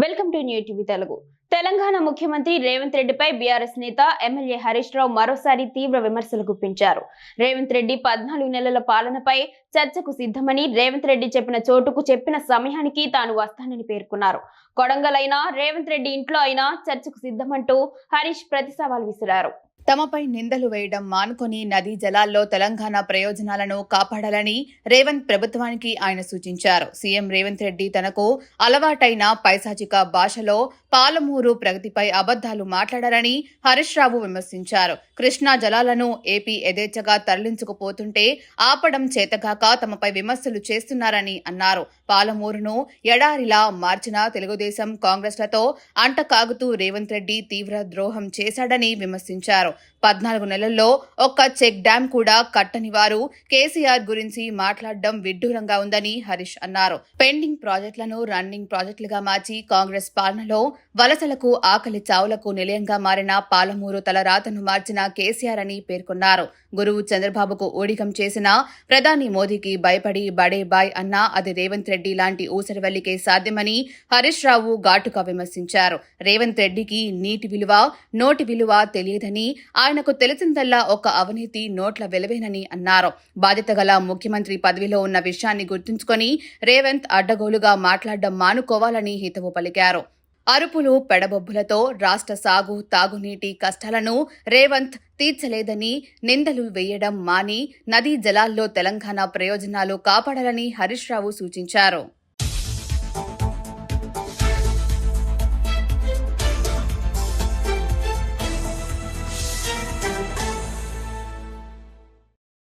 Welcome to new TV Telugu. Telangana ముఖ్యమంత్రి రేవంత్ రెడ్డిపై BRS నేత ఎమ్మెల్యే హరీష్ రావు మరోసారి తీవ్ర విమర్శలు గుప్పించారు. రేవంత్ రెడ్డి 14 నెలల పాలనపై చర్చకు సిద్ధమని, రేవంత్ రెడ్డి చెప్పిన చోటుకు చెప్పిన సమయానికి తాను వస్తానని పేర్కొన్నారు. కొడంగల్ అయినా, రేవంత్ రెడ్డి ఇంట్లో అయినా చర్చకు సిద్ధమంటూ హరీష్ ప్రతి సవాల్ విసిరారు. తమపై నిందలు వేయడం మానుకొని నదీ జలాల్లో తెలంగాణ ప్రయోజనాలను కాపాడాలని రేవంత్ ప్రభుత్వానికి ఆయన సూచించారు. సీఎం రేవంత్ రెడ్డి తనకు అలవాటైన పైశాచిక భాషలో పాలమూరు ప్రగతిపై అబద్దాలు మాట్లాడారని హరీష్ రావు విమర్శించారు. కృష్ణా జలాలను ఏపీ యథేచ్ఛగా తరలించుకుపోతుంటే ఆపడం చేతగాక తమపై విమర్శలు చేస్తున్నారని అన్నారు. పాలమూరును ఎడారిలా మార్చిన తెలుగుదేశం కాంగ్రెస్లతో అంటకాగుతూ రేవంత్ రెడ్డి తీవ్ర ద్రోహం చేశాడని విమర్శించారు. 14 నెలల్లో ఒక్క చెక్ డ్యాం కూడా కట్టని వారు కేసీఆర్ గురించి మాట్లాడడం విడ్డూరంగా ఉందని హరీష్ అన్నారు. పెండింగ్ ప్రాజెక్టులను రన్నింగ్ ప్రాజెక్టులుగా మార్చి కాంగ్రెస్ పాలనలో వలసలకు, ఆకలి చావులకు నిలయంగా మారిన పాలమూరు తలరాతను మార్చిన కేసీఆర్ అని పేర్కొన్నారు. గురువు చంద్రబాబుకు ఊడిగం చేసిన ప్రధాని మోదీకి భయపడి బడే బాయ్ అన్నా అది రేవంత్ రెడ్డి లాంటి ఊసరవెల్లికే సాధ్యమని హరీష్ రావు ఘాటుగా విమర్శించారు. రేవంత్ రెడ్డికి నీటి విలువ, నోటి విలువ తెలియదని, ఆయనకు తెలిసిందల్లా ఒక అవినీతి నోట్ల వెలవేనని అన్నారు. బాధ్యత గల ముఖ్యమంత్రి పదవిలో ఉన్న విషయాన్ని గుర్తుంచుకొని రేవంత్ అడ్డగోలుగా మాట్లాడడం మానుకోవాలని హితవు పలికారు. అరుపులు, పెడబొబ్బులతో రాష్ట్ర సాగు, తాగునీటి కష్టాలను రేవంత్ తీర్చలేదని నిందలు వేయడం మాని నదీ జలాల్లో తెలంగాణ ప్రయోజనాలు కాపాడాలని హరీష్ రావు సూచించారు.